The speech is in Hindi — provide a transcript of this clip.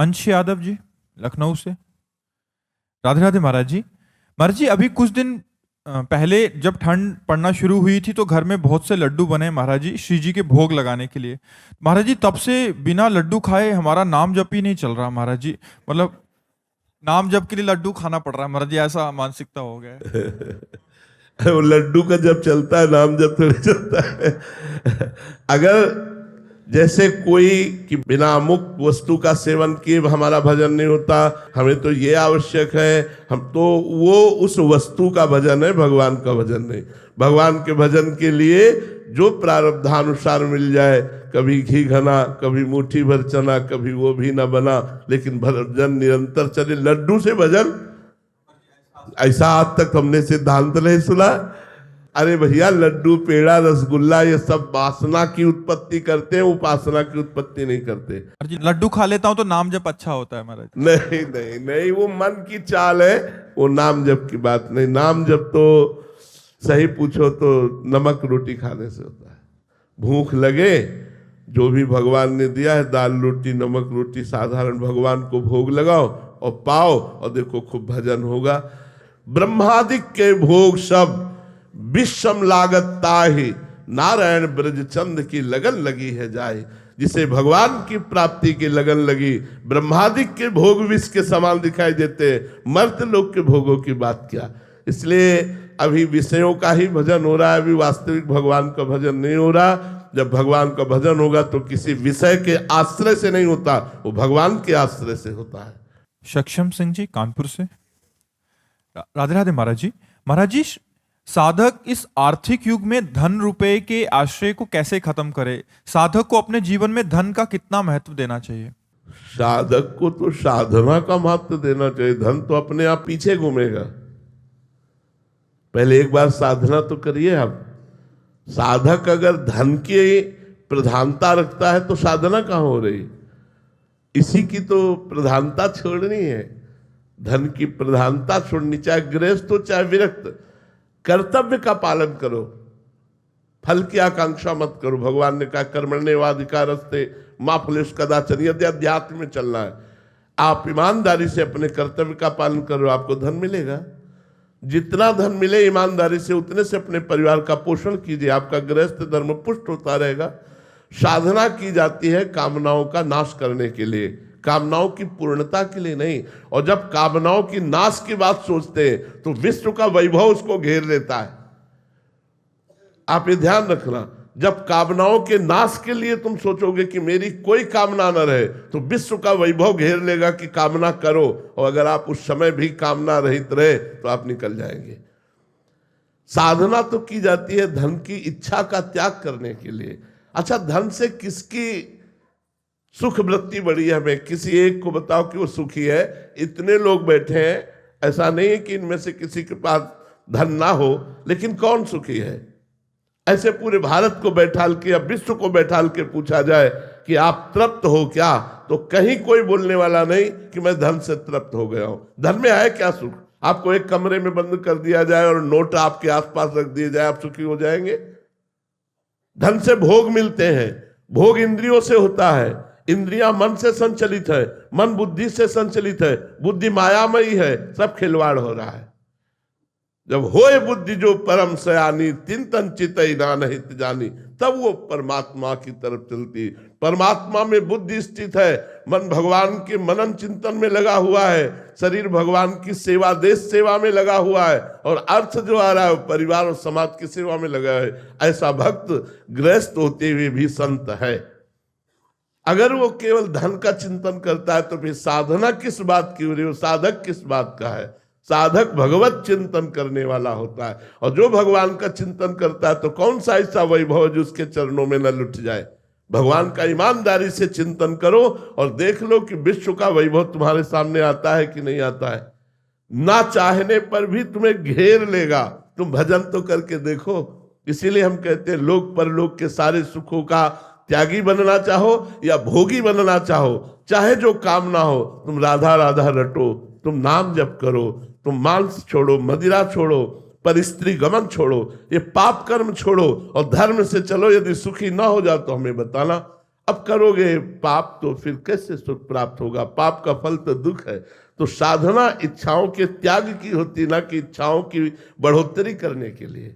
अंश यादव जी लखनऊ से। राधे राधे महाराज जी। महाराज जी, अभी कुछ दिन पहले जब ठंड पड़ना शुरू हुई थी तो घर में बहुत से लड्डू बने महाराज जी, श्री जी के भोग लगाने के लिए। महाराज जी, तब से बिना लड्डू खाए हमारा नाम जप ही नहीं चल रहा महाराज जी। मतलब नाम जप के लिए लड्डू खाना पड़ रहा है महाराज जी, ऐसा मानसिकता हो गया है। वो लड्डू का जब चलता है, नाम जब थोड़ी चलता है। अगर जैसे कोई कि बिना अमुक वस्तु का सेवन किए हमारा भजन नहीं होता, हमें तो ये आवश्यक है, हम तो वो उस वस्तु का भजन है, भगवान का भजन नहीं। भगवान के भजन के लिए जो प्रारब्धानुसार मिल जाए, कभी घी घना, कभी मुट्ठी भर चना, कभी वो भी ना बना, लेकिन भजन निरंतर चले। लड्डू से भजन ऐसा आज तक हमने सिद्धांत नहीं सुना। अरे भैया, लड्डू पेड़ा रसगुल्ला ये सब वासना की उत्पत्ति करते हैं, उपासना की उत्पत्ति नहीं करते। जी, लड्डू खा लेता हूं तो नाम जप अच्छा होता है महाराज। नहीं नहीं नहीं, वो मन की चाल है, वो नाम जप की बात नहीं। नाम जप तो सही पूछो तो नमक रोटी खाने से होता है। भूख लगे, जो भी भगवान ने दिया है, दाल रोटी नमक रोटी साधारण भगवान को भोग लगाओ और पाओ, और देखो खूब भजन होगा। ब्रह्मादिक के भोग सब विषम लागत ताहि, नारायण ब्रज चंद की लगन लगी है जाए। जिसे भगवान की प्राप्ति की लगन लगी, ब्रह्मादिक के भोग विष के समान दिखाई देते, मर्त लोक के भोगों की बात क्या। इसलिए अभी विषयों का ही भजन हो रहा है, अभी वास्तविक भगवान का भजन नहीं हो रहा। जब भगवान का भजन होगा तो किसी विषय के आश्रय से नहीं होता, वो भगवान के आश्रय से होता है। सक्षम सिंह जी कानपुर से। राधे राधे महाराज जी। महाराज जी, साधक इस आर्थिक युग में धन रुपए के आश्रय को कैसे खत्म करे? साधक को अपने जीवन में धन का कितना महत्व देना चाहिए? साधक को तो साधना का महत्व देना चाहिए। धन तो अपने आप पीछे घूमेगा। पहले एक बार साधना तो करिए आप। साधक अगर धन की प्रधानता रखता है तो साधना कहाँ हो रही? इसी की तो प्रधानता छोड़नी है, धन की प्रधानता छोड़नी। चाहे गृहस्थ हो चाहे विरक्त, कर्तव्य का पालन करो, फल की आकांक्षा मत करो। भगवान ने कहा कर्मण्येवाधिकारस्ते मा फलेषु कदाचन। यदि अध्यात्म में चलना है, आप ईमानदारी से अपने कर्तव्य का पालन करो, आपको धन मिलेगा। जितना धन मिले ईमानदारी से, उतने से अपने परिवार का पोषण कीजिए, आपका गृहस्थ धर्म पुष्ट होता रहेगा। साधना की जाती है कामनाओं का नाश करने के लिए, कामनाओं की पूर्णता के लिए नहीं। और जब कामनाओं की नाश की बात सोचते हैं तो विश्व का वैभव उसको घेर लेता है। आप ये ध्यान रखना, जब कामनाओं के नाश के लिए तुम सोचोगे कि मेरी कोई कामना न रहे, तो विश्व का वैभव घेर लेगा कि कामना करो। और अगर आप उस समय भी कामना रहित रहे तो आप निकल जाएंगे। साधना तो की जाती है धन की इच्छा का त्याग करने के लिए। अच्छा, धन से किसकी सुख वृत्ति बढ़ी है? हमें किसी एक को बताओ कि वो सुखी है। इतने लोग बैठे हैं, ऐसा नहीं है कि इनमें से किसी के पास धन ना हो, लेकिन कौन सुखी है? ऐसे पूरे भारत को बैठाल के या विश्व को बैठाल के पूछा जाए कि आप तृप्त हो क्या, तो कहीं कोई बोलने वाला नहीं कि मैं धन से तृप्त हो गया हूं। धन में है क्या सुख? आपको एक कमरे में बंद कर दिया जाए और नोट आपके आसपास रख दिए जाए, आप सुखी हो जाएंगे? धन से भोग मिलते हैं, भोग इंद्रियों से होता है, इंद्रियां मन से संचलित है, मन बुद्धि से संचलित है, बुद्धि मायामयी है, सब खिलवाड़ हो रहा है। जब होए बुद्धि जो परम सयानी, चिंतन चितई नानहित जानी, तब वो परमात्मा की तरफ चलती। परमात्मा में बुद्धि स्थित है, मन भगवान के मनन चिंतन में लगा हुआ है, शरीर भगवान की सेवा देश सेवा में लगा हुआ है, और अर्थ जो आ रहा है परिवार और समाज की सेवा में लगा है। ऐसा भक्त गृहस्थ होते हुए भी संत है। अगर वो केवल धन का चिंतन करता है तो फिर साधना किस बात की हो रही है? साधक किस बात का है? साधक भगवत चिंतन करने वाला होता है। और जो भगवान का चिंतन करता है तो कौन सा ऐसा वैभव जो उसके चरणों में न लुट जाए? भगवान का ईमानदारी से चिंतन करो और देख लो कि विश्व का वैभव तुम्हारे सामने आता है कि नहीं आता है। ना चाहने पर भी तुम्हें घेर लेगा। तुम भजन तो करके देखो। इसीलिए हम कहते हैं लोक परलोक के सारे सुखों का त्यागी बनना चाहो या भोगी बनना चाहो, चाहे जो काम ना हो, तुम राधा राधा रटो, तुम नाम जप करो, तुम मांस छोड़ो, मदिरा छोड़ो, पर स्त्री गमन छोड़ो, ये पाप कर्म छोड़ो और धर्म से चलो। यदि सुखी ना हो जाओ तो हमें बताना। अब करोगे पाप तो फिर कैसे सुख प्राप्त होगा? पाप का फल तो दुख है। तो साधना इच्छाओं के त्याग की होती, ना कि इच्छाओं की बढ़ोतरी करने के लिए।